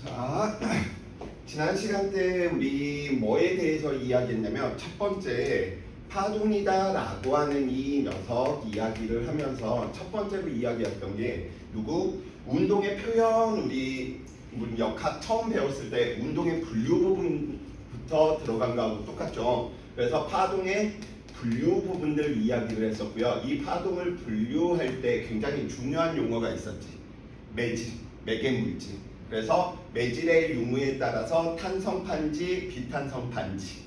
자, 지난 시간 때 우리 뭐에 대해서 이야기했냐면 첫 번째 파동이다라고 하는 이 녀석 이야기를 하면서 첫 번째로 이야기했던 게 누구? 운동의 표현 우리 역학 처음 배웠을 때 운동의 분류 부분부터 들어간 거하고 똑같죠. 그래서 파동의 분류 부분들 이야기를 했었고요. 이 파동을 분류할 때 굉장히 중요한 용어가 있었지. 매질, 매개물질. 그래서 매질의 유무에 따라서 탄성판지, 비탄성판지.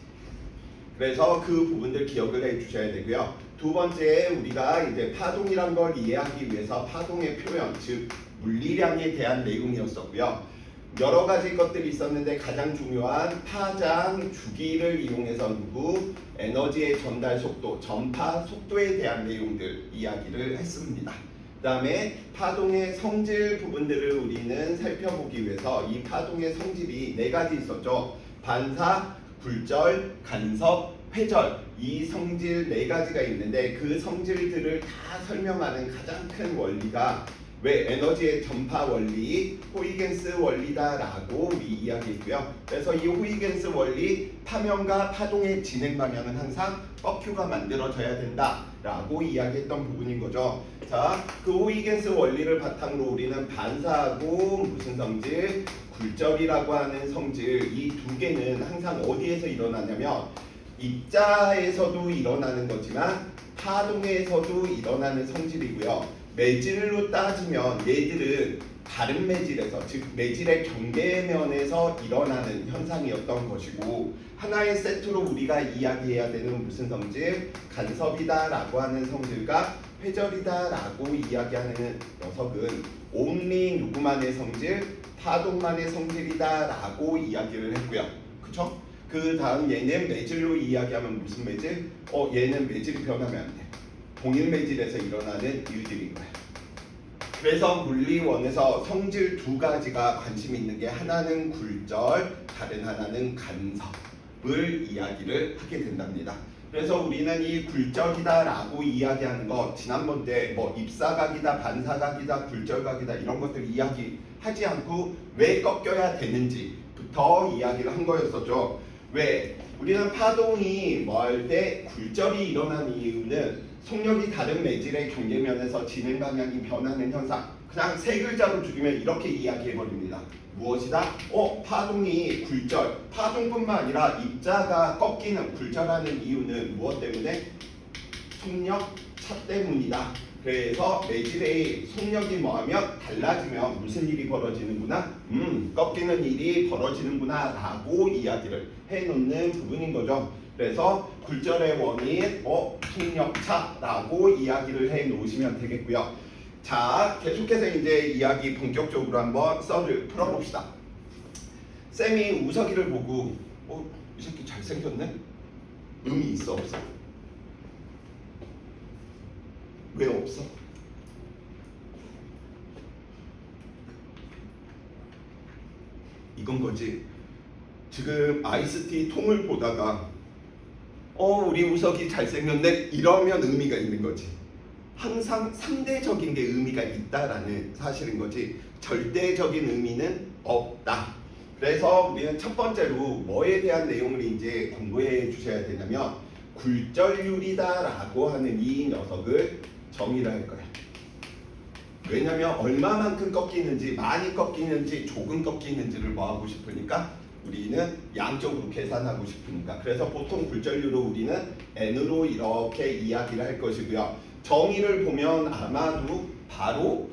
그래서 그 부분들 기억을 해주셔야 되고요. 두 번째 우리가 이제 파동이란 걸 이해하기 위해서 파동의 표현, 즉 물리량에 대한 내용이었었고요. 여러 가지 것들이 있었는데 가장 중요한 파장, 주기를 이용해서 누구 에너지의 전달 속도, 전파 속도에 대한 내용들 이야기를 했습니다. 그 다음에 파동의 성질 부분들을 우리는 살펴보기 위해서 이 파동의 성질이 네 가지 있었죠. 반사, 굴절, 간섭, 회절 이 성질 네 가지가 있는데 그 성질들을 다 설명하는 가장 큰 원리가 왜 에너지의 전파 원리, 호이겐스 원리다라고 우리 이야기했고요. 그래서 이 호이겐스 원리 파면과 파동의 진행 방향은 항상 뻑큐가 만들어져야 된다라고 이야기했던 부분인 거죠. 자, 그 호이겐스 원리를 바탕으로 우리는 반사하고 무슨 성질, 굴절이라고 하는 성질 이 두 개는 항상 어디에서 일어나냐면 입자에서도 일어나는 거지만 파동에서도 일어나는 성질이고요. 매질로 따지면 얘들은 다른 매질에서 즉 매질의 경계면에서 일어나는 현상이었던 것이고 하나의 세트로 우리가 이야기해야 되는 무슨 성질? 간섭이다라고 하는 성질과 회절이다라고 이야기하는 녀석은 only 누구만의 성질? 파동만의 성질이다라고 이야기를 했고요. 그쵸? 그 다음 얘는 매질로 이야기하면 무슨 매질? 얘는 매질이 변하면 안 돼. 동일 매질에서 일어나는 일들인 거야. 그래서 물리원에서 성질 두 가지가 관심 있는 게 하나는 굴절, 다른 하나는 간섭을 이야기를 하게 된답니다. 그래서 우리는 이 굴절이다라고 이야기하는 거 지난번 때 뭐 입사각이다, 반사각이다, 굴절각이다 이런 것들 이야기하지 않고 왜 꺾여야 되는지부터 이야기를 한 거였었죠. 왜? 우리는 파동이 뭐 할 때 굴절이 일어나는 이유는 속력이 다른 매질의 경계면에서 진행 방향이 변하는 현상. 그냥 세 글자로 줄이면 이렇게 이야기해버립니다. 무엇이다? 파동이 굴절. 파동뿐만 아니라 입자가 꺾이는 굴절하는 이유는 무엇 때문에? 속력 차 때문이다. 그래서 매질의 속력이 뭐하면 달라지면 무슨 일이 벌어지는구나? 꺾이는 일이 벌어지는구나 라고 이야기를 해놓는 부분인 거죠. 그래서 굴절의 원인 속력차라고 이야기를 해 놓으시면 되겠고요. 자, 계속해서 이제 이야기 본격적으로 한번 썰을 풀어봅시다. 쌤이 우석이를 보고 이 새끼 잘생겼네? 의미 있어 없어? 왜 없어? 이건 거지. 지금 아이스티 통을 보다가 우리 우석이 잘생겼네 이러면 의미가 있는 거지. 항상 상대적인 게 의미가 있다라는 사실인 거지 절대적인 의미는 없다. 그래서 우리는 첫 번째로 뭐에 대한 내용을 이제 공부해 주셔야 되냐면 굴절률이다라고 하는 이 녀석을 정의를 할 거야. 왜냐면 얼마만큼 꺾이는지, 많이 꺾이는지, 조금 꺾이는지를 뭐 하고 싶으니까 우리는 양쪽으로 계산하고 싶으니까. 그래서 보통 굴절률을 우리는 n으로 이렇게 이야기를 할 것이고요. 정의를 보면 아마도 바로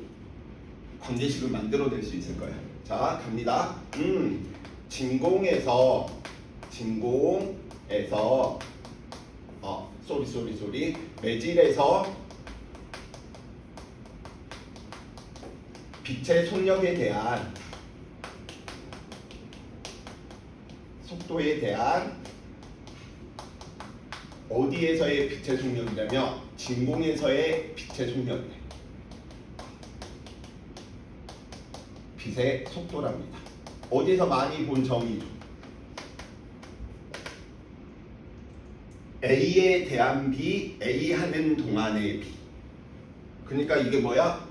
관계식을 만들어낼 수 있을 거예요. 자, 갑니다. 진공에서 매질에서 빛의 속력에 대한 속도에 대한 어디에서의 빛의 속력이냐면 진공에서의 빛의 속력이래. 빛의 속도랍니다. 어디서 많이 본 정의죠. A에 대한 B, A 하는 동안의 B. 그러니까 이게 뭐야?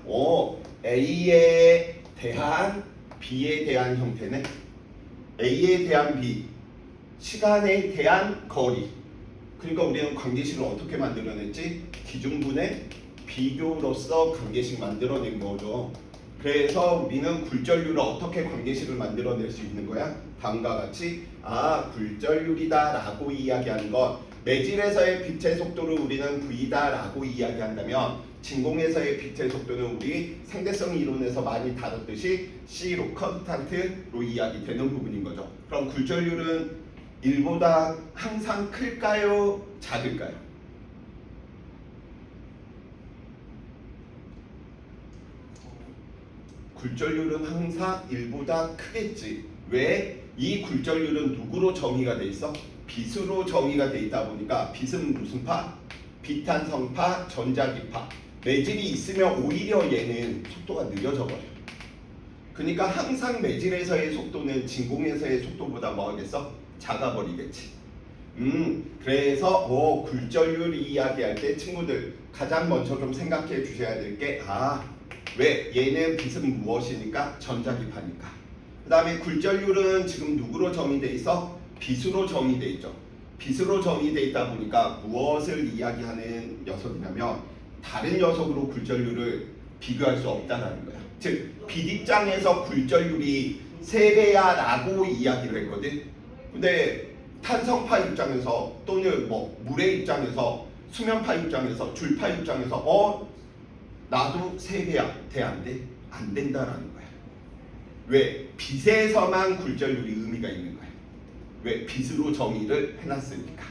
A에 대한 B에 대한 형태는 A에 대한 B, 시간에 대한 거리. 그러니까 우리는 관계식을 어떻게 만들어냈지? 기준분의 비교로서 관계식 만들어낸 거죠. 그래서 우리는 굴절률을 어떻게 관계식을 만들어낼 수 있는 거야? 다음과 같이 굴절률이다 라고 이야기하는 것, 매질에서의 빛의 속도를 우리는 V다 라고 이야기한다면 진공에서의 빛의 속도는 우리 상대성 이론에서 많이 다뤘듯이 C로 컨스탄트로 이야기되는 부분인 거죠. 그럼 굴절률은 1보다 항상 클까요? 작을까요? 굴절률은 항상 1보다 크겠지. 왜? 이 굴절률은 누구로 정의가 돼 있어? 빛으로 정의가 돼 있다 보니까 빛은 무슨 파? 비탄성파, 전자기파. 매질이 있으면 오히려 얘는 속도가 느려져 버려. 그러니까 항상 매질에서의 속도는 진공에서의 속도보다 뭐 하겠어? 작아 버리겠지. 그래서 굴절률 이야기할 때 친구들 가장 먼저 좀 생각해 주셔야 될 게 왜? 얘는 빛은 무엇이니까? 전자기파니까. 그 다음에 굴절률은 지금 누구로 정의돼 있어? 빛으로 정의돼 있죠. 빛으로 정의돼 있다 보니까 무엇을 이야기하는 녀석이냐면 다른 녀석으로 굴절률을 비교할 수 없다는 거야. 즉, 빛 입장에서 굴절률이 3배야 라고 이야기를 했거든. 근데 탄성파 입장에서 또는 뭐 물의 입장에서 수면파 입장에서 줄파 입장에서 나도 3배야. 돼? 안 돼? 안 된다라는 거야. 왜? 빛에서만 굴절률이 의미가 있는 거야. 왜? 빛으로 정의를 해놨으니까.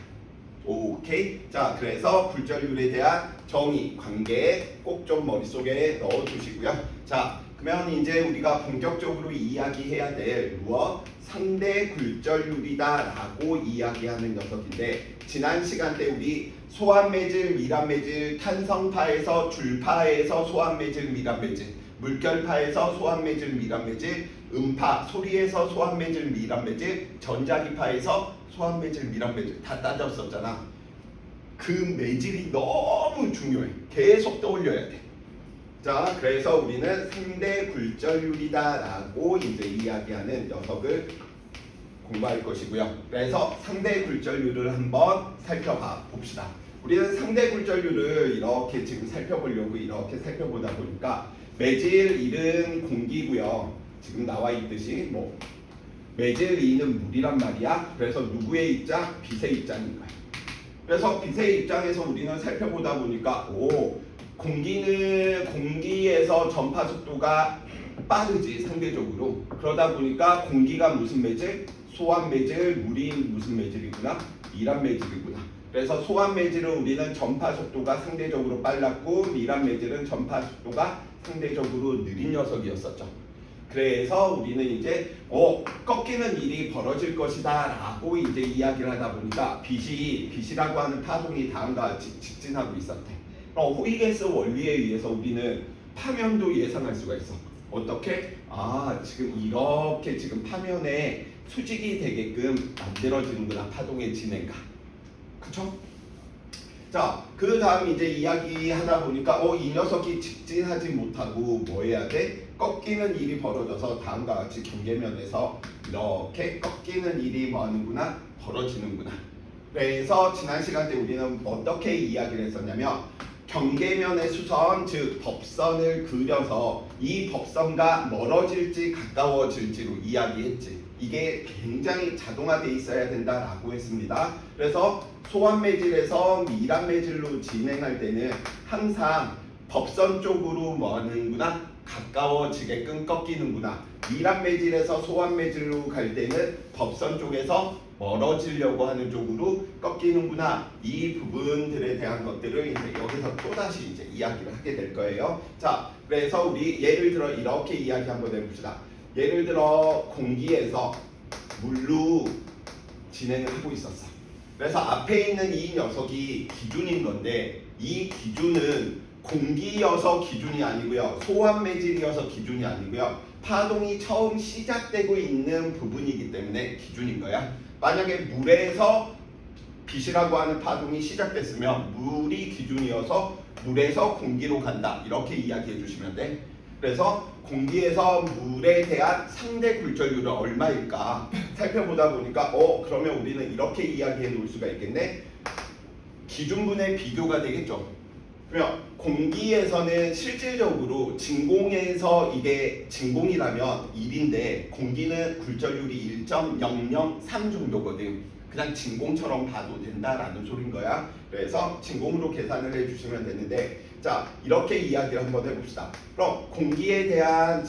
오케이? 자, 그래서 굴절률에 대한 정의, 관계 꼭 좀 머릿속에 넣어두시고요. 자, 그러면 이제 우리가 본격적으로 이야기해야 될 무엇? 상대 굴절률이다 라고 이야기하는 녀석인데, 지난 시간 때 우리 소환매질, 밀합매질, 탄성파에서 줄파에서 소환매질, 밀합매질, 물결파에서 소환매질, 밀합매질, 음파, 소리에서 소환매질, 밀합매질, 전자기파에서 소환매질, 밀합매질 다 따졌었잖아. 그 매질이 너무 중요해. 계속 떠올려야 돼. 자, 그래서 우리는 상대 굴절률이다 라고 이제 이야기하는 녀석을 공부할 것이고요. 그래서 상대 굴절률을 한번 살펴봐 봅시다. 우리는 상대 굴절률을 이렇게 지금 살펴보려고 이렇게 살펴보다 보니까 매질 1은 공기고요. 지금 나와 있듯이 뭐 매질 2는 물이란 말이야. 그래서 누구의 입장? 빛의 입장인 거야. 그래서 빛의 입장에서 우리는 살펴보다 보니까 공기는 공기에서 전파 속도가 빠르지 상대적으로. 그러다 보니까 공기가 무슨 매질? 소환 매질, 물이 무슨 매질이구나? 밀합 매질이구나. 그래서 소환 매질은 우리는 전파 속도가 상대적으로 빨랐고 밀합 매질은 전파 속도가 상대적으로 느린 녀석이었었죠. 그래서 우리는 이제 꺾이는 일이 벌어질 것이다 라고 이제 이야기를 하다 보니까 빛이라고 하는 파동이 다음과 같이 직진하고 있었대. 호이게스 원리에 의해서 우리는 파면도 예상할 수가 있어. 어떻게? 지금 이렇게 지금 파면에 수직이 되게끔 만들어지는구나, 파동의 진행가. 그쵸? 자, 그 다음 이제 이야기하다 보니까 이 녀석이 직진하지 못하고 뭐 해야 돼? 꺾이는 일이 벌어져서 다음과 같이 경계면에서 이렇게 꺾이는 일이 뭐 하는구나? 벌어지는구나. 그래서 지난 시간 때 우리는 어떻게 이야기를 했었냐면 경계면의 수선, 즉 법선을 그려서 이 법선과 멀어질지 가까워질지로 이야기했지. 이게 굉장히 자동화되어 있어야 된다라고 했습니다. 그래서 소환매질에서 밀합매질로 진행할 때는 항상 법선 쪽으로 뭐 하는구나? 가까워지게끔 꺾이는구나. 밀합매질에서 소환매질로 갈 때는 법선 쪽에서 멀어지려고 하는 쪽으로 꺾이는구나. 이 부분들에 대한 것들을 이제 여기서 또다시 이제 이야기를 하게 될 거예요. 자, 그래서 우리 예를 들어 이렇게 이야기 한번 해봅시다. 예를 들어 공기에서 물로 진행을 하고 있었어. 그래서 앞에 있는 이 녀석이 기준인 건데 이 기준은 공기여서 기준이 아니고요. 소환매질이어서 기준이 아니고요. 파동이 처음 시작되고 있는 부분이기 때문에 기준인 거야. 만약에 물에서 빛이라고 하는 파동이 시작됐으면 물이 기준이어서 물에서 공기로 간다. 이렇게 이야기해 주시면 돼. 그래서 공기에서 물에 대한 상대 굴절률은 얼마일까 살펴보다 보니까 그러면 우리는 이렇게 이야기해 놓을 수가 있겠네. 기준분의 비교가 되겠죠. 그러면 공기에서는 실질적으로 진공에서 이게 진공이라면 1인데 공기는 굴절률이 1.003 정도거든. 그냥 진공처럼 봐도 된다라는 소린 거야. 그래서 진공으로 계산을 해주시면 되는데, 자 이렇게 이야기를 한번 해봅시다. 그럼 공기에 대한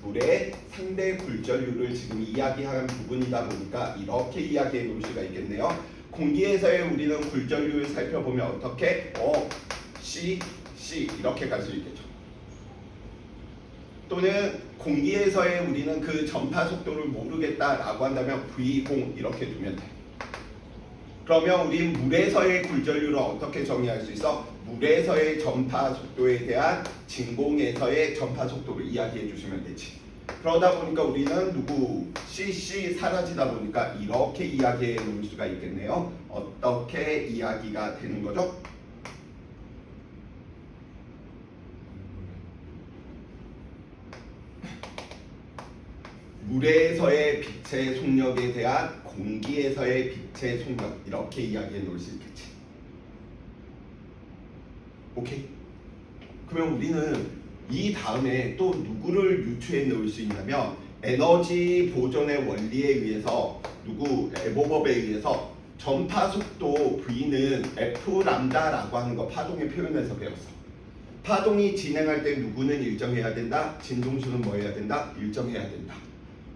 물의 상대 굴절률을 지금 이야기하는 부분이다 보니까 이렇게 이야기해 놓을 수가 있겠네요. 공기에서의 우리는 굴절률을 살펴보면 어떻게? C 이렇게 갈 수 있겠죠. 또는 공기에서의 우리는 그 전파 속도를 모르겠다라고 한다면 V0 이렇게 두면 돼. 그러면 우리 물에서의 굴절률을 어떻게 정의할 수 있어? 물에서의 전파 속도에 대한 진공에서의 전파 속도를 이야기해 주시면 되지. 그러다 보니까 우리는 CC 사라지다 보니까 이렇게 이야기해 놓을 수가 있겠네요. 어떻게 이야기가 되는 거죠? 물에서의 빛의 속력에 대한 공기에서의 빛의 속력 이렇게 이야기해 놓을 수 있겠지. 오케이? 그러면 우리는 이 다음에 또 누구를 유추해 놓을 수 있냐면 에너지 보존의 원리에 의해서 에보법에 의해서 전파 속도 V는 F 람다라고 하는 거 파동의 표현에서 배웠어. 파동이 진행할 때 누구는 일정해야 된다. 진동수는 뭐 해야 된다? 일정해야 된다.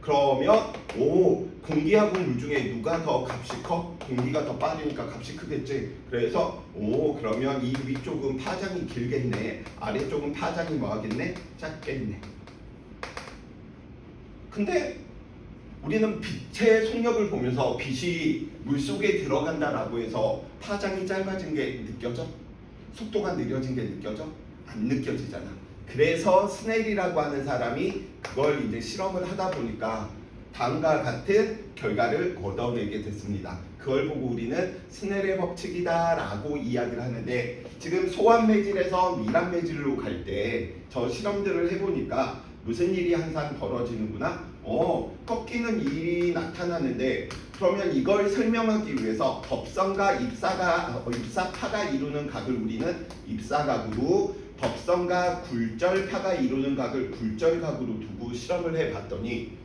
그러면 공기하고 물 중에 누가 더 값이 커? 공기가 더 빠르니까 값이 크겠지. 그래서 그러면 이 위쪽은 파장이 길겠네. 아래쪽은 파장이 뭐 하겠네? 작겠네. 근데 우리는 빛의 속력을 보면서 빛이 물속에 들어간다라고 해서 파장이 짧아진 게 느껴져? 속도가 느려진 게 느껴져? 안 느껴지잖아. 그래서 스넬이라고 하는 사람이 그걸 이제 실험을 하다 보니까 다음과 같은 결과를 얻어내게 됐습니다. 그걸 보고 우리는 스넬의 법칙이다라고 이야기를 하는데, 지금 소환 매질에서 미란 매질로 갈 때 저 실험들을 해보니까 무슨 일이 항상 벌어지는구나. 꺾이는 일이 나타나는데, 그러면 이걸 설명하기 위해서 법선과 입사파가 이루는 각을 우리는 입사각으로, 법선과 굴절파가 이루는 각을 굴절각으로 두고 실험을 해봤더니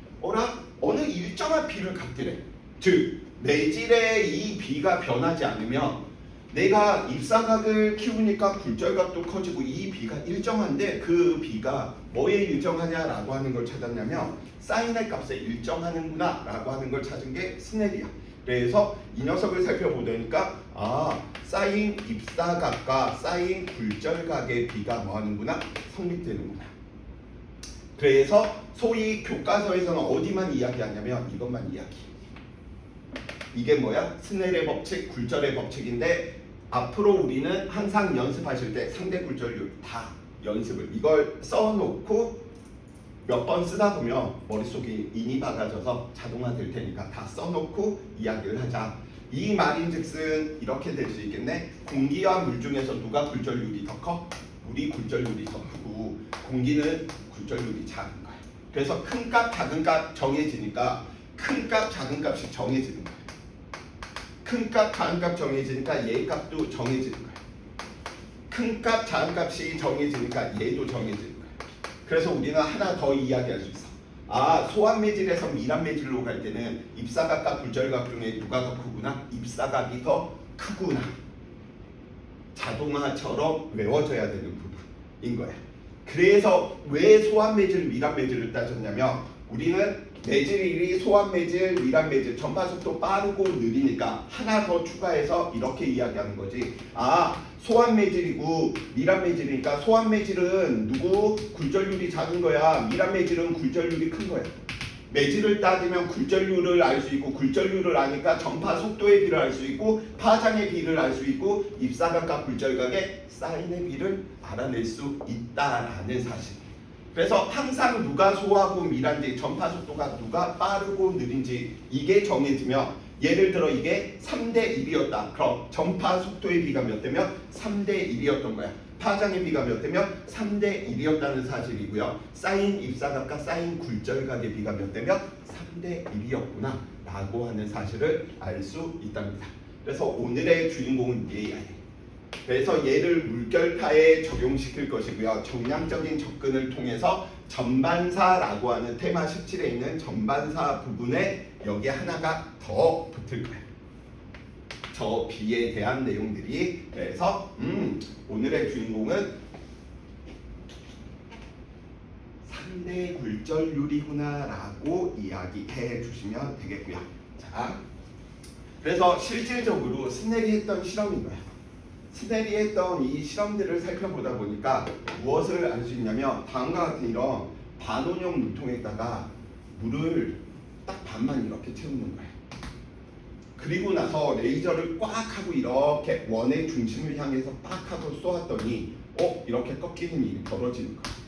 어느 일정한 B를 갖더래. 즉 매질의 이 B가 변하지 않으면 내가 입사각을 키우니까 굴절각도 커지고 이 B가 일정한데, 그 B가 뭐에 일정하냐라고 하는 걸 찾았냐면 사인의 값에 일정하는구나 라고 하는 걸 찾은 게 스넬이야. 그래서 이 녀석을 살펴보니까 사인 입사각과 사인 굴절각의 B가 뭐하는구나? 성립되는구나. 그래서 소위 교과서에서는 어디만 이야기하냐면 이것만 이야기. 이게 뭐야? 스넬의 법칙, 굴절의 법칙인데, 앞으로 우리는 항상 연습하실 때 상대 굴절률 다 연습을 이걸 써놓고 몇 번 쓰다 보면 머릿속이 인이 박아져서 자동화 될 테니까 다 써놓고 이야기를 하자. 이 말인즉슨 이렇게 될 수 있겠네. 공기와 물 중에서 누가 굴절률이 더 커? 물이 굴절률이 더 크고 공기는 굴절률이 작은 거야. 그래서 큰 값, 작은 값 정해지니까 큰 값, 작은 값이 정해지는 거야. 큰 값, 작은 값 정해지니까 얘 값도 정해지는 거야. 큰 값, 작은 값이 정해지니까 얘도 정해지는 거야. 그래서 우리는 하나 더 이야기할 수 있어. 소환 매질에서 미란 매질로 갈 때는 입사각과 굴절각 중에 누가 더 크구나? 입사각이 더 크구나. 자동화처럼 외워져야 되는 부분인 거야. 그래서 왜 소환 매질, 미란 매질을 따졌냐면 우리는 매질 1이 소환 매질, 미란 매질, 전파 속도 빠르고 느리니까 하나 더 추가해서 이렇게 이야기하는 거지. 소환 매질이고 미란 매질이니까 소환 매질은 굴절률이 작은 거야. 미란 매질은 굴절률이 큰 거야. 매질을 따지면 굴절률을 알 수 있고, 굴절률을 아니까 전파 속도의 비를 알 수 있고, 파장의 비를 알 수 있고, 입사각과 굴절각의 사인의 비를 알아낼 수 있다라는 사실. 그래서 항상 누가 소하고 미란지, 전파 속도가 누가 빠르고 느린지 이게 정해지면, 예를 들어 이게 3대 1이었다. 그럼 전파 속도의 비가 몇 대면 3대 1이었던 거야. 파장의 비가 몇 대면 3대 1이었다는 사실이고요. 쌓인 입사각과 쌓인 굴절각의 비가 몇 대면 3대 1이었구나 라고 하는 사실을 알 수 있답니다. 그래서 오늘의 주인공은 얘야. 그래서 얘를 물결파에 적용시킬 것이고요. 정량적인 접근을 통해서 전반사라고 하는 테마 17에 있는 전반사 부분에 여기 하나가 더 붙을 거예요. 저 B에 대한 내용들이. 그래서 오늘의 주인공은 3대 굴절률이구나 라고 이야기해 주시면 되겠고요. 자, 그래서 실질적으로 스넬이 했던 실험인 거예요. 스넬이 했던 이 실험들을 살펴보다 보니까 무엇을 알 수 있냐면 다음과 같은 이런 반원형 물통에다가 물을 딱 반만 이렇게 채우는 거예요. 그리고 나서 레이저를 꽉 하고 이렇게 원의 중심을 향해서 빡 하고 쏘았더니 이렇게 꺾이는 일이 벌어지는 거예요.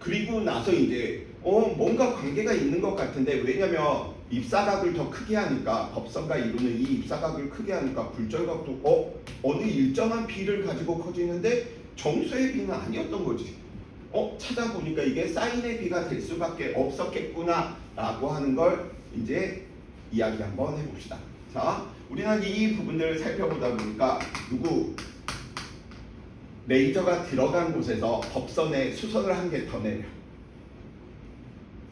그리고 나서 이제 뭔가 관계가 있는 것 같은데, 왜냐면 입사각을 더 크게 하니까, 법선과 이루는 이 입사각을 크게 하니까 굴절각도 어느 일정한 비를 가지고 커지는데 정수의 비는 아니었던 거지. 찾아보니까 이게 사인의 비가 될 수밖에 없었겠구나 라고 하는 걸 이제 이야기 한번 해봅시다. 자, 우리는 이 부분들을 살펴보다 보니까 레이저가 들어간 곳에서 법선에 수선을 한 개 더 내려.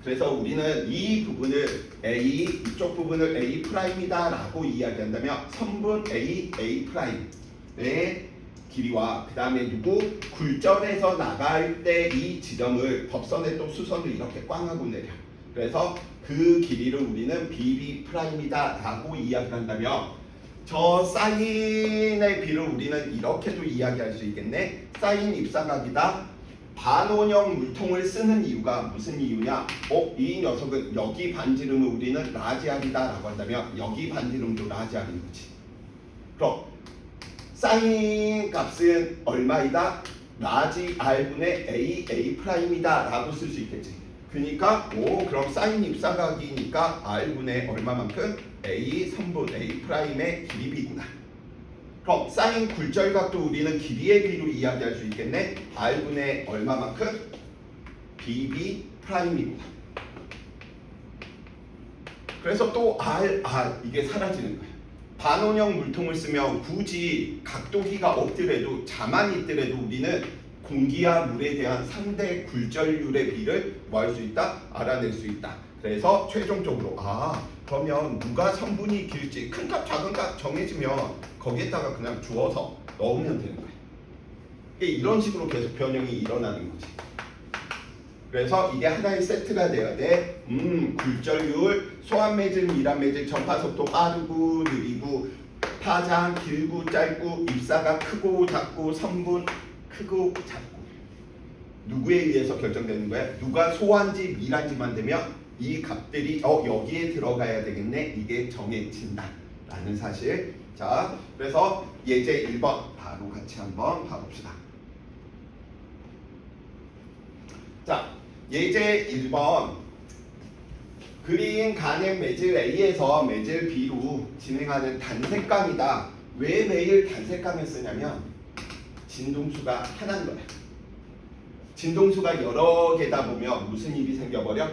그래서 우리는 이 부분을 A, 이쪽 부분을 A 프라임이다 라고 이야기한다면 선분 A, A 프라임의 길이와 그 다음에 굴절에서 나갈 때 이 지점을 법선에 또 수선을 이렇게 꽝 하고 내려. 그래서 그 길이를 우리는 BB 프라임이다 라고 이야기를 한다면, 저 사인의 비를 우리는 이렇게도 이야기할 수 있겠네. 사인 입사각이다. 반원형 물통을 쓰는 이유가 무슨 이유냐? 이 녀석은 여기 반지름을 우리는 라지 R이다 라고 한다면 여기 반지름도 라지 R인 거지. 그럼 사인 값은 얼마이다? 라지 R분의 A, A 프라임이다 라고 쓸 수 있겠지. 그러니까 그럼 사인 입사각이니까 R분의 얼마만큼? A 선분 A 프라임의 길이비구나. 그럼 사인 굴절각도 우리는 길이의 비로 이야기할 수 있겠네. R분의 얼마만큼? BB 프라임이구나. 그래서 또 R 이게 사라지는 거야. 반원형 물통을 쓰면 굳이 각도기가 없더라도 자만 있더라도 우리는 공기와 물에 대한 상대 굴절률의 비를 뭐 할 수 있다? 알아낼 수 있다. 그래서 최종적으로 그러면 누가 성분이 길지 큰 값 작은 값 정해지면 거기에다가 그냥 주워서 넣으면 되는 거예요. 이런 식으로 계속 변형이 일어나는 거지. 그래서 이게 하나의 세트가 돼야 돼. 굴절률, 소환매질, 밀합매질, 전파속도 빠르고 느리고, 파장 길고 짧고, 입사가 크고 작고, 선분 크고 작고. 누구에 의해서 결정되는 거야? 누가 소환지 밀한지만 되면 이 값들이 여기에 들어가야 되겠네. 이게 정해진다 라는 사실. 자, 그래서 예제 1번 바로 같이 한번 봐봅시다. 자, 예제 1번 그린 간의 매질 A에서 매질 B로 진행하는 단색감이다. 왜 매일 단색감을 쓰냐면 진동수가 하나인 거야. 진동수가 여러 개다 보면 무슨 일이 생겨버려?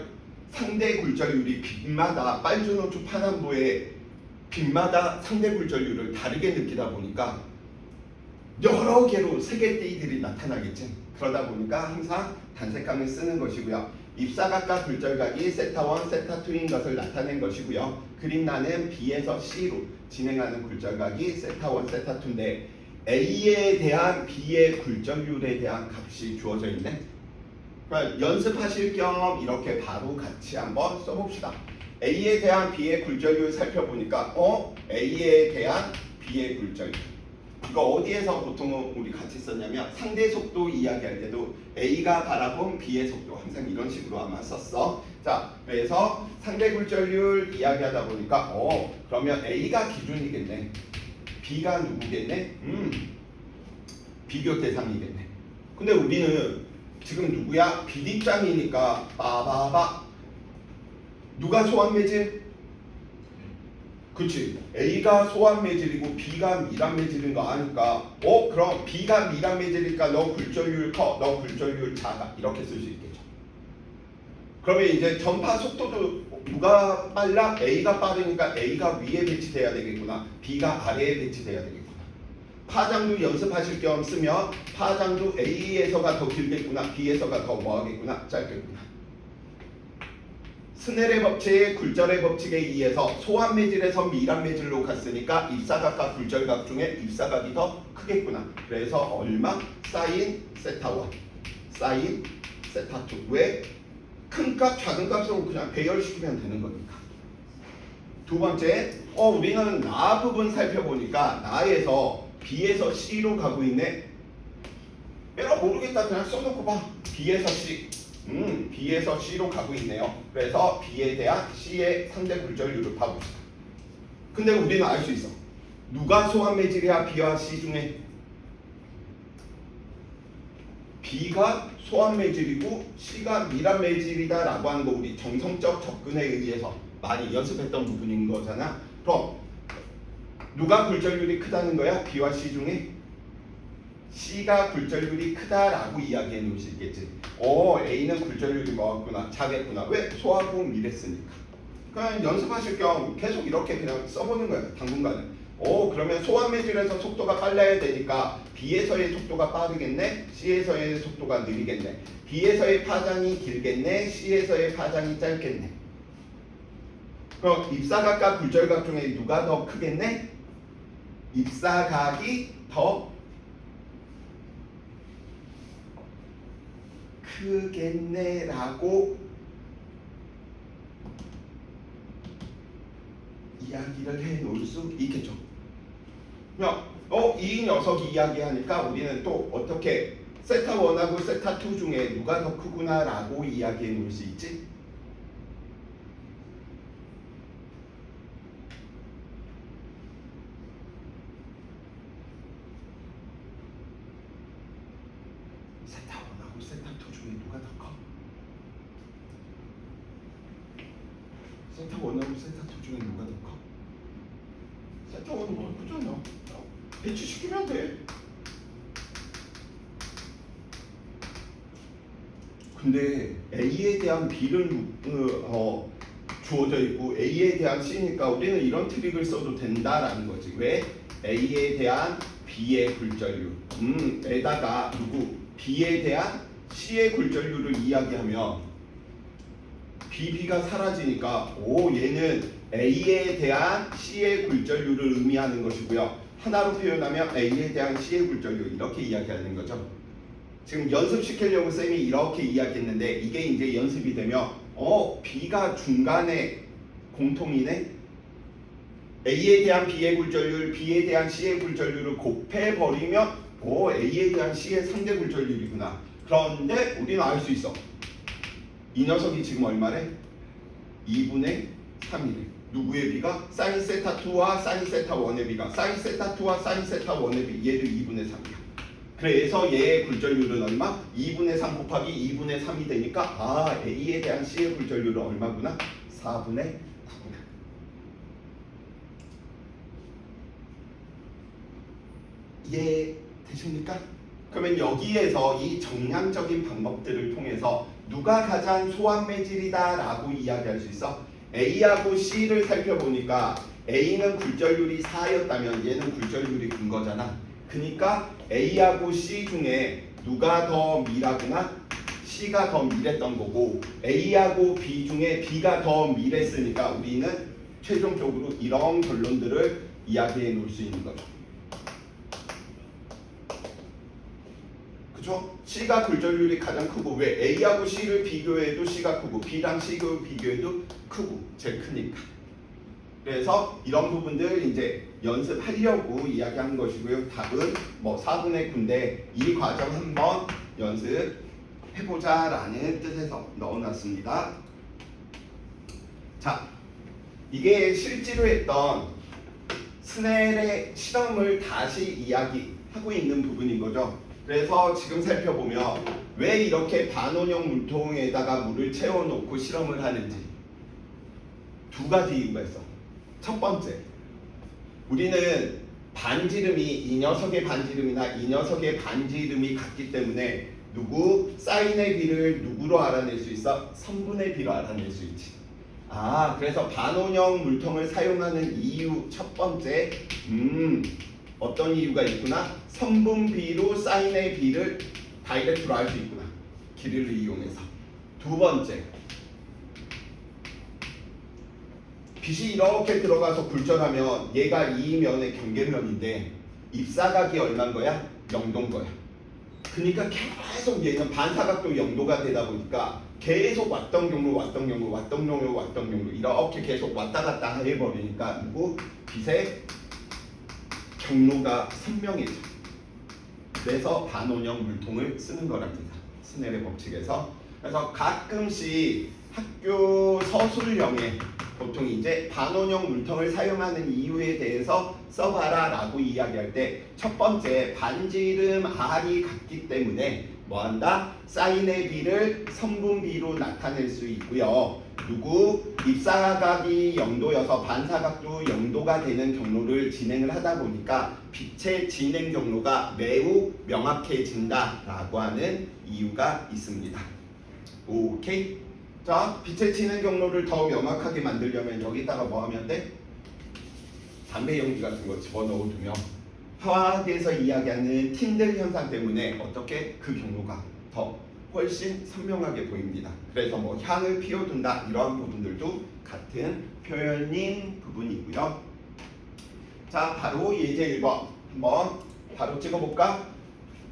상대 굴절률이 빛마다 빨주노초 파남보의 빛마다 상대 굴절률을 다르게 느끼다 보니까 여러 개로 세계띠들이 나타나겠지. 그러다 보니까 항상 단색감을 쓰는 것이고요. 입사각과 굴절각이 세타1, 세타2인 것을 나타낸 것이고요. 그림란은 B에서 C로 진행하는 굴절각이 세타1, 세타2인데 A에 대한 B의 굴절률에 대한 값이 주어져 있네. 그러니까 연습하실 겸 이렇게 바로 같이 한번 써봅시다. A에 대한 B의 굴절률 살펴보니까 A에 대한 B의 굴절률 이거 어디에서 보통 우리 같이 썼냐면 상대 속도 이야기할 때도 A가 바라본 B의 속도 항상 이런 식으로 아마 썼어. 자, 그래서 상대 굴절률 이야기하다 보니까 그러면 A가 기준이겠네. B가 누구겠네? 비교 대상이겠네. 근데 우리는 지금 누구야? 비립장이니까 빠바바 누가 소환매질? 그치. A가 소환 매질이고 B가 미란 매질인 거 아니까 그럼 B가 미란 매질이니까 너 굴절률 커, 너 굴절률 작아 이렇게 쓸 수 있겠죠. 그러면 이제 전파 속도도 누가 빨라? A가 빠르니까 A가 위에 배치돼야 되겠구나. B가 아래에 배치돼야 되겠구나. 파장도 연습하실 겸 쓰면 파장도 A에서가 더 길겠구나. B에서가 더 뭐하겠구나. 짧겠구나. 스넬의 법칙, 굴절의 법칙에 의해서 소환 매질에서 미란 매질로 갔으니까 입사각과 굴절각 중에 입사각이 더 크겠구나. 그래서 얼마? 사인 세타 1, 사인 세타 2. 왜? 큰 값, 작은 값으로 그냥 배열시키면 되는 거니까. 두 번째, 우리는 나 부분 살펴보니까 나에서 B에서 C로 가고 있네. 내가 모르겠다. 그냥 써놓고 봐. B에서 C. B에서 C로 가고 있네요. 그래서 B에 대한 C의 상대 굴절률을 봐봅시다. 근데 우리는 알 수 있어. 누가 소환 매질이야? B와 C 중에 B가 소환 매질이고 C가 미란 매질이다 라고 하는 거 우리 정성적 접근에 의해서 많이 연습했던 부분인 거잖아. 그럼 누가 굴절률이 크다는 거야? B와 C 중에 C가 굴절률이 크다라고 이야기해 놓을 수 있겠지. A는 굴절률이 뭐였구나? 작겠구나. 왜? 소하고 미랬으니까. 그냥 연습하실 겸 계속 이렇게 그냥 써보는 거예요. 당분간은. 그러면 소환 매질에서 속도가 빨라야 되니까 B에서의 속도가 빠르겠네. C에서의 속도가 느리겠네. B에서의 파장이 길겠네. C에서의 파장이 짧겠네. 그럼 입사각과 굴절각 중에 누가 더 크겠네? 입사각이 더 크겠네라고 이야기를 해 놓을 수 있겠죠. 그냥 이 녀석이 이야기하니까 우리는 또 어떻게 세타 1하고 세타 2 중에 누가 더 크구나라고 이야기해 놓을 수 있지? 세타 1하고 세타 2 중에 누가 더 커? 세타 1하고 세타 2 중에 누가 더 커? 세타 1은 뭐 크잖아. 배치시키면 돼. 근데 A에 대한 B는 주어져 있고 A에 대한 C니까 우리는 이런 트릭을 써도 된다라는 거지. 왜? A에 대한 B의 굴절률 에다가 B에 대한 C의 굴절률을 이야기하면 BB가 사라지니까 얘는 A에 대한 C의 굴절률을 의미하는 것이고요. 하나로 표현하면 A에 대한 C의 굴절률 이렇게 이야기하는 거죠. 지금 연습시키려고 쌤이 이렇게 이야기했는데 이게 이제 연습이 되면 B가 중간에 공통이네. A에 대한 B의 굴절률, B에 대한 C의 굴절률을 곱해버리면 A에 대한 C의 상대 굴절률이구나. 그런데 우리는 알 수 있어. 이 녀석이 지금 얼마래? 2분의 3이래. 누구의 B가? 사인 세타 2와 사인 세타 1의 B가 사인 세타 2와 사인 세타 1의 B 얘도 2분의 3이야. 그래서 얘의 굴절률은 얼마? 2분의 3 곱하기 2분의 3이 되니까 A에 대한 C의 굴절률은 얼마구나? 4분의 9구나. 이해되십니까? 그러면 여기에서 이 정량적인 방법들을 통해서 누가 가장 소환 매질이다 라고 이야기할 수 있어? A하고 C를 살펴보니까 A는 굴절률이 4였다면 얘는 굴절률이 큰 거잖아. 그러니까 A하고 C 중에 누가 더 미라구나? C가 더 미랬던 거고 A하고 B 중에 B가 더 미랬으니까 우리는 최종적으로 이런 결론들을 이야기해 놓을 수 있는 거죠. 그쵸? C가 굴절률이 가장 크고 왜? A하고 C를 비교해도 C가 크고 B랑 C를 비교해도 크고 제일 크니까. 그래서 이런 부분들 이제 연습하려고 이야기한 것이고요. 답은 뭐 4분의 9인데 이 과정 한번 연습해보자 라는 뜻에서 넣어놨습니다. 자, 이게 실제로 했던 스넬의 실험을 다시 이야기하고 있는 부분인 거죠. 그래서 지금 살펴보면 왜 이렇게 반원형 물통에다가 물을 채워놓고 실험을 하는지 두 가지 이유가 있어. 첫 번째, 우리는 반지름이 이 녀석의 반지름이나 이 녀석의 반지름이 같기 때문에 누구? 사인의 비를 누구로 알아낼 수 있어? 선분의 비로 알아낼 수 있지. 그래서 반원형 물통을 사용하는 이유 첫 번째, 어떤 이유가 있구나? 선분비로 사인의 비를 다이렉트로 알 수 있구나. 길이를 이용해서. 두 번째, 빛이 이렇게 들어가서 굴절하면 얘가 이 면의 경계면인데 입사각이 얼마인 거야? 0도인 거야. 그러니까 계속 얘는 반사각도 0도가 되다 보니까 계속 왔던 경로 이렇게 계속 왔다 갔다 해버리니까 누구? 빛의 경로가 선명해져. 그래서 반원형 물통을 쓰는 거랍니다. 스넬의 법칙에서. 그래서 가끔씩 학교 서술형에 보통 이제 반원형 물통을 사용하는 이유에 대해서 써봐라 라고 이야기할 때 첫 번째, 반지름 R이 같기 때문에 뭐한다? 사인의 비를 선분비로 나타낼 수 있고요. 누구? 입사각이 0도여서 반사각도 0도가 되는 경로를 진행을 하다 보니까 빛의 진행 경로가 매우 명확해진다 라고 하는 이유가 있습니다. 오케이? 자, 빛의 진행 경로를 더 명확하게 만들려면 여기다가 뭐 하면 돼? 담배 용기 같은 거 집어넣어두면 화학에서 이야기하는 틴들 현상 때문에 어떻게 그 경로가 더 훨씬 선명하게 보입니다. 그래서 뭐 향을 피워둔다 이러한 부분들도 같은 표현인 부분이고요. 자, 바로 예제 1번 한번 바로 찍어볼까?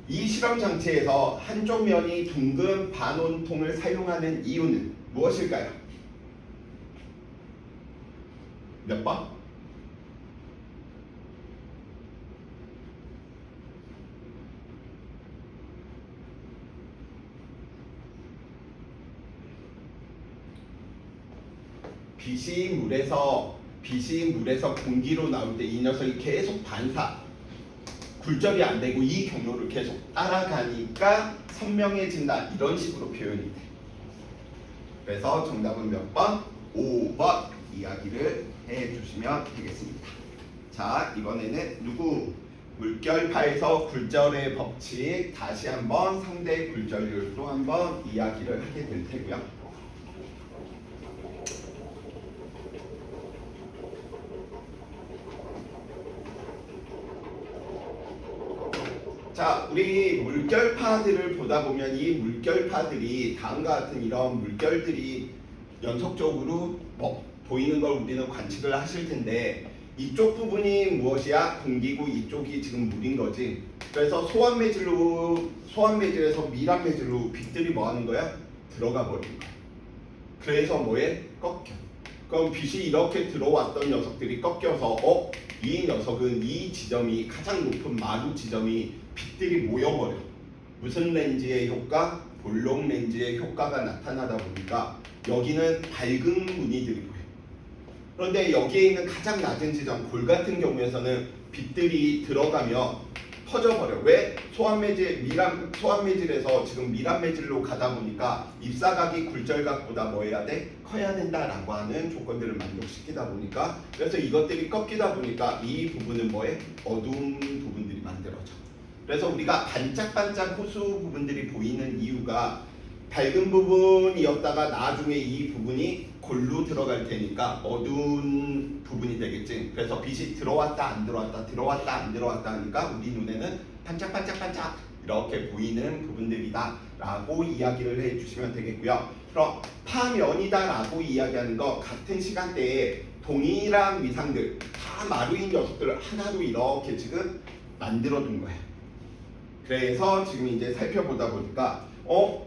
이 실험 장치에서 한쪽 면이 둥근 반원통을 사용하는 이유는 무엇일까요? 몇 번? 빛이 물에서 공기로 나올 때 이 녀석이 계속 굴절이 안 되고 이 경로를 계속 따라가니까 선명해진다 이런 식으로 표현이 돼. 그래서 정답은 몇 번? 5번 이야기를 해주시면 되겠습니다. 자, 이번에는 누구? 물결파에서 굴절의 법칙 다시 한번 상대 굴절률도 한번 이야기를 하게 될 테고요. 자, 우리 물결파들을 보다 보면 이 물결파들이 다음과 같은 이런 물결들이 연속적으로 보이는 걸 우리는 관측을 하실 텐데 이쪽 부분이 무엇이야? 공기고 이쪽이 지금 물인 거지. 그래서 소환매질에서 밀합매질로 빛들이 뭐 하는 거야? 들어가 버리는 거야. 그래서 뭐해? 꺾여. 그럼 빛이 이렇게 들어왔던 녀석들이 꺾여서 이 녀석은 이 지점이 가장 높은 마루 지점이 빛들이 모여버려. 무슨 렌즈의 효과? 볼록 렌즈의 효과가 나타나다 보니까 여기는 밝은 무늬들이고요. 그런데 여기에 있는 가장 낮은 지점 골 같은 경우에서는 빛들이 들어가면 퍼져버려. 왜? 소환매질에서 지금 밀합매질로 가다 보니까 입사각이 굴절각보다 뭐 해야 돼? 커야 된다라고 하는 조건들을 만족시키다 보니까 그래서 이것들이 꺾이다 보니까 이 부분은 뭐해? 어두운 부분들이 만들어져. 그래서 우리가 반짝반짝 호수 부분들이 보이는 이유가 밝은 부분이었다가 나중에 이 부분이 골로 들어갈 테니까 어두운 부분이 되겠지. 그래서 빛이 들어왔다 안 들어왔다 하니까 우리 눈에는 반짝반짝 이렇게 보이는 부분들이다 라고 이야기를 해주시면 되겠고요. 그럼 파면이다 라고 이야기하는 거 같은 시간대에 동일한 위상들 다 마루인 녀석들을 하나로 이렇게 지금 만들어 둔 거예요. 그래서 지금 이제 살펴보다 보니까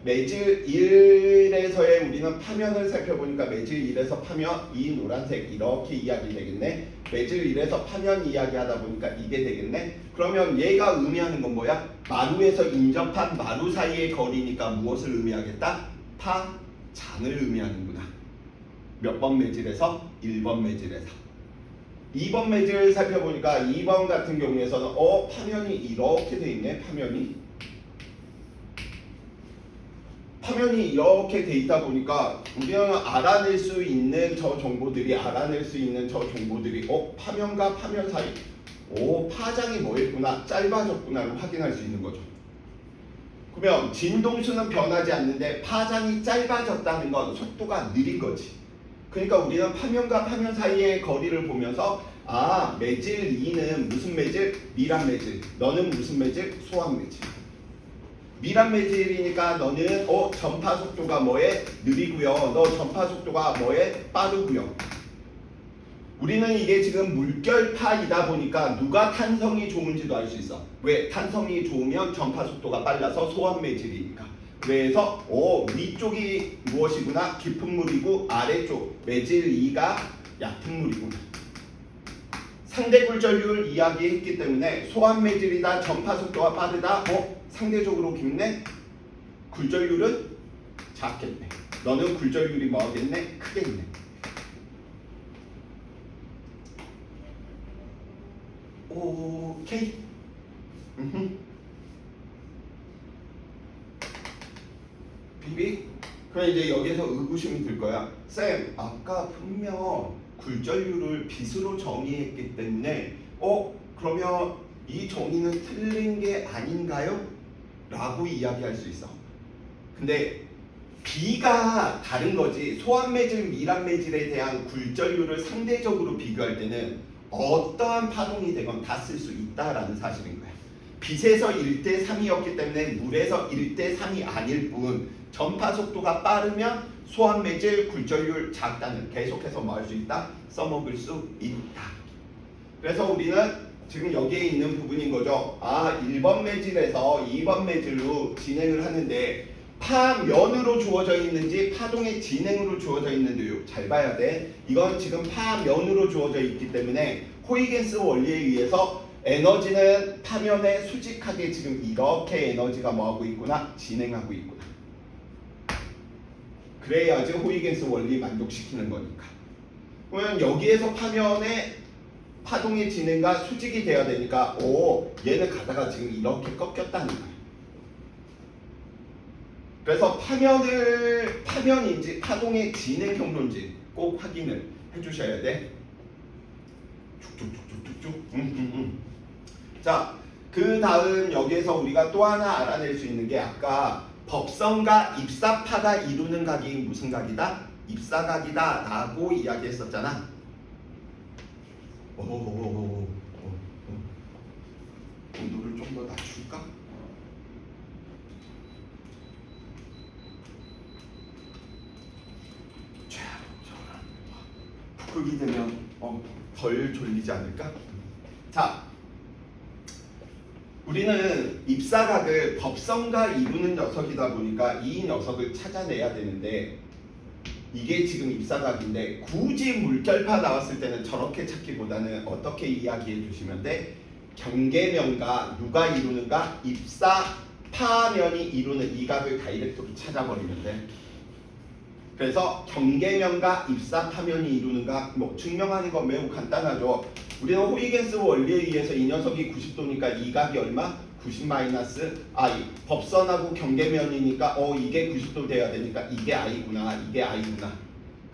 매질 1에서의 우리는 파면을 살펴보니까 매질 1에서 파면 이 노란색 이렇게 이야기 되겠네. 매질 1에서 파면 이야기하다 보니까 이게 되겠네. 그러면 얘가 의미하는 건 뭐야? 마루에서 인접한 마루 사이의 거리니까 무엇을 의미하겠다? 파장을 의미하는구나. 몇 번 매질에서? 1번 매질에서. 2번 매질을 살펴보니까 2번 같은 경우에서는 파면이 이렇게 돼 있네. 화면이 이렇게 돼 있다 보니까 우리는 알아낼 수 있는 저 정보들이 파면과 파면 사이 파장이 뭐였구나 짧아졌구나를 확인할 수 있는 거죠. 그러면 진동수는 변하지 않는데 파장이 짧아졌다는 건 속도가 느린 거지. 그러니까 우리는 파면과 파면 사이의 거리를 보면서 매질 2는 무슨 매질? 미란 매질. 너는 무슨 매질? 소환 매질. 미란 매질이니까 너는 전파 속도가 뭐에? 느리고요. 너 전파 속도가 뭐에? 빠르고요. 우리는 이게 지금 물결파이다 보니까 누가 탄성이 좋은지도 알 수 있어. 왜? 탄성이 좋으면 전파 속도가 빨라서 소환 매질이니까. 그래서 위쪽이 무엇이구나? 깊은 물이고 아래쪽 매질 2가 얕은 물이구나. 상대 굴절률 이야기했기 때문에 소환 매질이다 전파 속도가 빠르다 상대적으로 깊네? 굴절률은 작겠네. 너는 굴절률이 뭐하겠네? 크겠네. 오케이. 비비? 그럼 이제 여기서 의구심이 들 거야. 쌤, 아까 분명 굴절률을 빛으로 정의했기 때문에 그러면 이 정의는 틀린 게 아닌가요? 라고 이야기할 수 있어. 근데 B가 다른 거지. 소환매질, 미란매질에 대한 굴절률을 상대적으로 비교할 때는 어떠한 파동이 되건 다 쓸 수 있다라는 사실인 거야. 빛에서 1대 3이었기 때문에 물에서 1대 3이 아닐 뿐 전파 속도가 빠르면 소환매질, 굴절률 작다는 계속해서 뭐 할 수 있다? 써먹을 수 있다. 그래서 우리는 지금 여기에 있는 부분인 거죠. 1번 매질에서 2번 매질로 진행을 하는데 파면으로 주어져 있는지 파동의 진행으로 주어져 있는지요. 잘 봐야 돼. 이건 지금 파면으로 주어져 있기 때문에 호이겐스 원리에 의해서 에너지는 파면에 수직하게 지금 이렇게 에너지가 뭐하고 있구나? 진행하고 있구나. 그래야지 호이겐스 원리 만족시키는 거니까. 그러면 여기에서 파면에 파동의 진행과 수직이 돼야 되니까 얘는 가다가 지금 이렇게 꺾였다는 거야. 그래서 파면인지 파동의 진행 경로인지 꼭 확인을 해주셔야 돼. 쭉쭉쭉쭉쭉. 자, 그 다음 여기에서 우리가 또 하나 알아낼 수 있는 게 아까 법성과 입사파가 이루는 각이 무슨 각이다? 입사각이다 라고 이야기했었잖아. 온도를 좀 더 낮출까? 북극이 되면 덜 졸리지 않을까? 자, 우리는 입사각을 법성과 이루는 녀석이다 보니까 이 녀석을 찾아내야 되는데 이게 지금 입사각인데 굳이 물결파 나왔을 때는 저렇게 찾기보다는 어떻게 이야기해 주시면 돼? 경계면과 누가 이루는가? 입사파면이 이루는 이 각을 다이렉트로 찾아버리면 돼. 그래서 경계면과 입사파면이 이루는가 증명하는 건 매우 간단하죠. 우리는 호이겐스 원리에 의해서 이 녀석이 90도니까 이 각이 얼마? 90-i. 법선하고 경계면이니까 이게 90도 돼야 되니까 이게 i구나. 이게 i구나.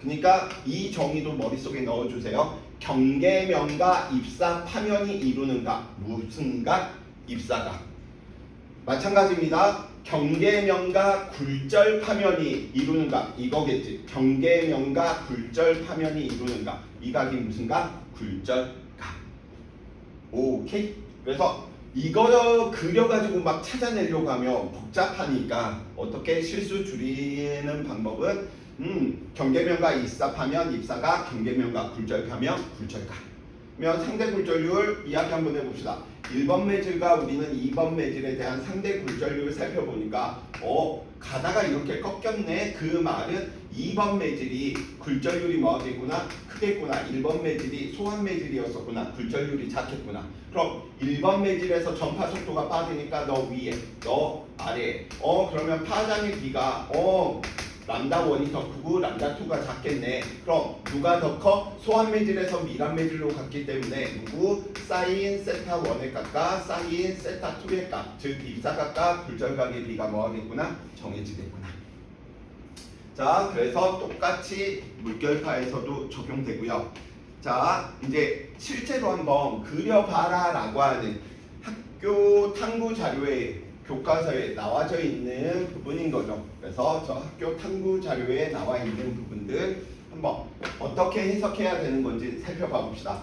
그러니까 이 정의도 머릿속에 넣어주세요. 경계면과 입사파면이 이루는 각. 무슨 각? 입사각. 마찬가지입니다. 경계면과 굴절파면이 이루는 각. 이거겠지. 경계면과 굴절파면이 이루는 각. 이 각이 무슨 각? 굴절각. 오케이? 그래서 이거 그려가지고 막 찾아내려고 하면 복잡하니까 어떻게 실수 줄이는 방법은 경계면과 입사파면 입사각, 경계면과 굴절파면 굴절각. 그러면 상대 굴절률 이야기 한번 해봅시다. 1번 매질과 우리는 2번 매질에 대한 상대 굴절률을 살펴보니까 가다가 이렇게 꺾였네. 그 말은 2번 매질이 굴절률이 뭐하겠구나? 크겠구나. 1번 매질이 소환 매질이었었구나. 굴절률이 작겠구나. 그럼 1번 매질에서 전파 속도가 빠르니까 너 위에, 너 아래에. 그러면 파장의 비가 람다 1이 더 크고 람다 2가 작겠네. 그럼 누가 더 커? 소환 매질에서 미란 매질로 갔기 때문에 누구? 사인 세타 1의 값과 사인 세타 2의 값, 즉 입사각과 굴절각의 비가 뭐하겠구나? 정해지겠구나. 자, 그래서 똑같이 물결파에서도 적용되고요. 자, 이제 실제로 한번 그려봐라 라고 하는 학교 탐구 자료에 교과서에 나와져 있는 부분인 거죠. 그래서 저 학교 탐구 자료에 나와 있는 부분들 한번 어떻게 해석해야 되는 건지 살펴봐 봅시다.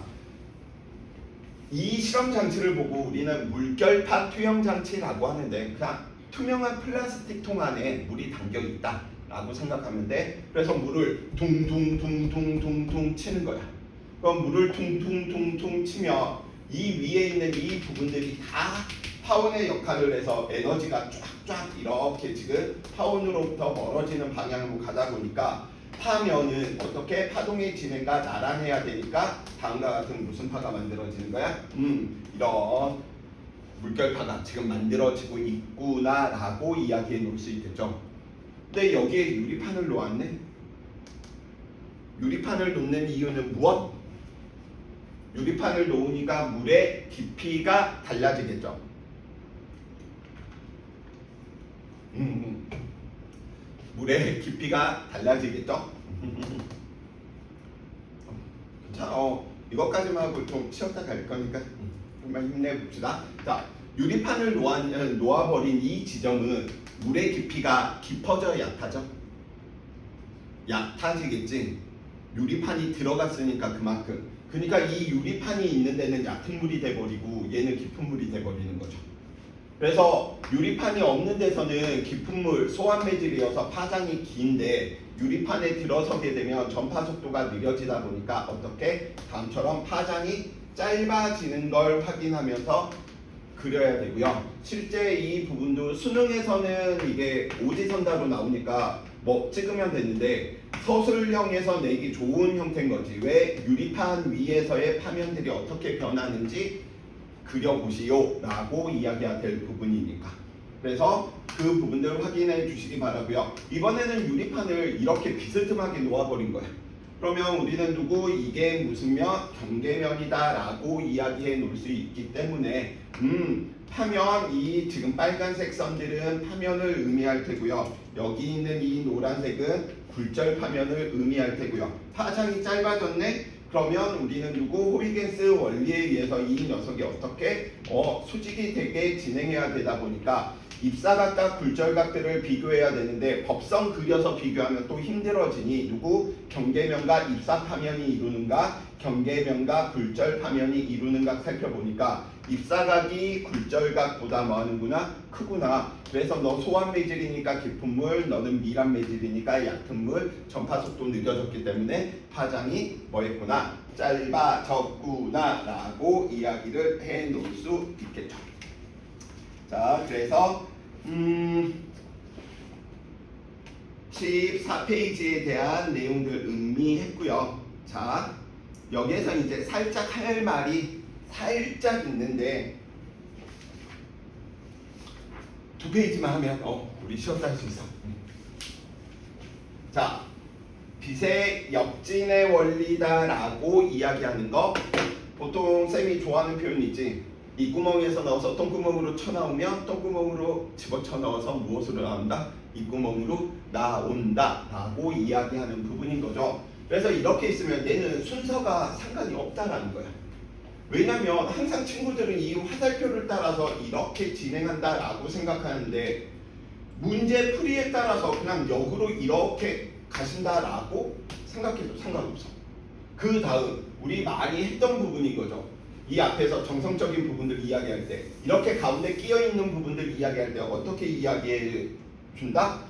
이 실험 장치를 보고 우리는 물결파 투영 장치라고 하는데 그냥 투명한 플라스틱 통 안에 물이 담겨 있다 라고 생각하면 돼. 그래서 물을 둥둥둥둥둥둥 치는 거야. 그럼 물을 둥둥둥둥 치면 이 위에 있는 이 부분들이 다 파원의 역할을 해서 에너지가 쫙쫙 이렇게 지금 파원으로부터 멀어지는 방향으로 가다 보니까 파면은 어떻게 파동의 진행과 나란해야 되니까 다음과 같은 무슨 파가 만들어지는 거야? 이런 물결파가 지금 만들어지고 있구나라고 이야기해 놓을 수 있겠죠. 근데 여기에 유리판을 놓았네. 유리판을 놓는 이유는 무엇? 유리판을 놓으니까 물의 깊이가 달라지겠죠. 물의 깊이가 달라지겠죠. 괜찮아. 이것까지만 하고 좀 쉬었다 갈 거니까 정말 힘내봅시다. 자, 유리판을 놓아버린 이 지점은 물의 깊이가 깊어져 얕아져? 얕아지겠지. 유리판이 들어갔으니까 그만큼. 그러니까 이 유리판이 있는 데는 얕은 물이 돼버리고 얘는 깊은 물이 돼버리는 거죠. 그래서 유리판이 없는 데서는 깊은 물, 소환 매질이어서 파장이 긴데 유리판에 들어서게 되면 전파 속도가 느려지다 보니까 어떻게? 다음처럼 파장이 짧아지는 걸 확인하면서 그려야 되고요. 실제 이 부분도 수능에서는 이게 오지선다로 나오니까 뭐 찍으면 되는데 서술형에서 내기 좋은 형태인 거지. 왜? 유리판 위에서의 파면들이 어떻게 변하는지 그려보시오 라고 이야기해야 될 부분이니까. 그래서 그 부분들 확인해 주시기 바라고요. 이번에는 유리판을 이렇게 비스듬하게 놓아버린 거야. 그러면 우리는 누구? 이게 무슨 면? 경계면이다 라고 이야기해 놓을 수 있기 때문에 파면, 이 지금 빨간색 선들은 파면을 의미할 테고요. 여기 있는 이 노란색은 굴절 파면을 의미할 테고요. 파장이 짧아졌네? 그러면 우리는 누구? 호이겐스 원리에 의해서 이 녀석이 어떻게 수직이 되게 진행해야 되다 보니까 입사각과 굴절각들을 비교해야 되는데 법성 그려서 비교하면 또 힘들어지니 누구? 경계면과 입사파면이 이루는 각, 경계면과 굴절파면이 이루는 각 살펴보니까 입사각이 굴절각보다 뭐 하는구나? 크구나. 그래서 너 소환 매질이니까 깊은 물, 너는 미란 매질이니까 얕은 물, 전파 속도 늦어졌기 때문에 파장이 뭐했구나? 짧아졌구나 라고 이야기를 해 놓을 수 있겠죠. 자, 그래서 14페이지에 대한 내용들 음미했고요. 자, 여기에서 이제 살짝 할 말이 살짝 있는데 2페이지만 하면 우리 쉬었다 할 수 있어. 자, 빛의 역진의 원리다라고 이야기하는 거 보통 쌤이 좋아하는 표현이지. 이 구멍에서 넣어서 똥구멍으로 쳐나오면 똥구멍으로 집어쳐넣어서 무엇으로 나온다? 이 구멍으로 나온다 라고 이야기하는 부분인 거죠. 그래서 이렇게 있으면 얘는 순서가 상관이 없다라는 거야. 왜냐면 항상 친구들은 이 화살표를 따라서 이렇게 진행한다 라고 생각하는데 문제 풀이에 따라서 그냥 역으로 이렇게 가신다 라고 생각해도 상관없어. 그 다음 우리 많이 했던 부분인 거죠. 이 앞에서 정성적인 부분들 이야기할 때 이렇게 가운데 끼어있는 부분들 이야기할 때 어떻게 이야기해 준다?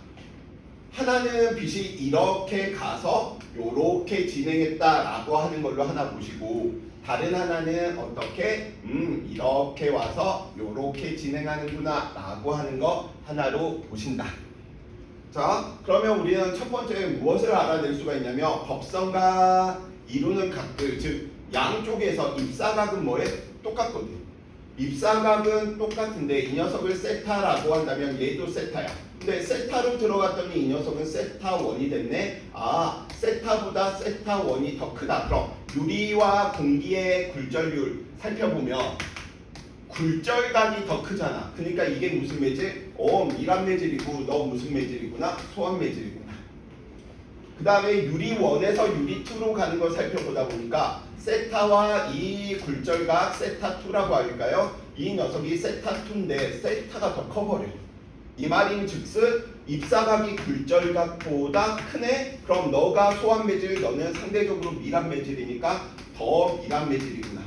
하나는 빛이 이렇게 가서 요렇게 진행했다라고 하는 걸로 하나 보시고 다른 하나는 어떻게 이렇게 와서 요렇게 진행하는구나 라고 하는 거 하나로 보신다. 자, 그러면 우리는 첫 번째 무엇을 알아낼 수가 있냐면 법성과 이루는 각들, 즉 양쪽에서 입사각은 뭐해? 똑같거든. 입사각은 똑같은데 이 녀석을 세타라고 한다면 얘도 세타야. 근데 세타로 들어갔더니 이 녀석은 세타 1이 됐네. 아, 세타보다 세타 1이 더 크다. 그럼 유리와 공기의 굴절률 살펴보면 굴절각이 더 크잖아. 그러니까 이게 무슨 매질? 미란 매질이고 너 무슨 매질이구나? 소환 매질이구나. 그 다음에 유리 1에서 유리 2로 가는 걸 살펴보다 보니까 세타와 이 굴절각 세타 2라고 할까요? 이 녀석이 세타 2인데 세타가 더 커버려. 이 말인 즉슨 입사각이 굴절각보다 크네? 그럼 너가 소환 매질, 너는 상대적으로 밀합 매질이니까 더 밀합 매질이구나.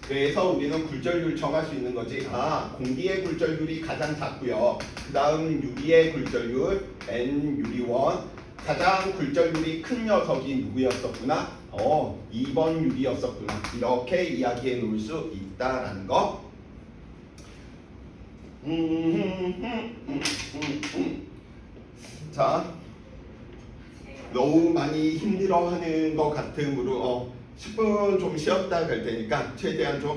그래서 우리는 굴절률 정할 수 있는 거지. 공기의 굴절률이 가장 작고요. 그 다음 유리의 굴절률 N 유리 1. 가장 굴절률이 큰 녀석이 누구였었구나? 2번 유리였었구나. 이렇게 이야기해 놓을 수 있다라는 거. 자, 너무 많이 힘들어하는 것 같으므로 10분 좀 쉬었다 갈 테니까 최대한 좀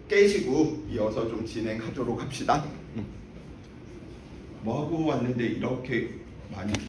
깨시고 이어서 좀 진행하도록 합시다. 뭐 하고 왔는데 이렇게 많이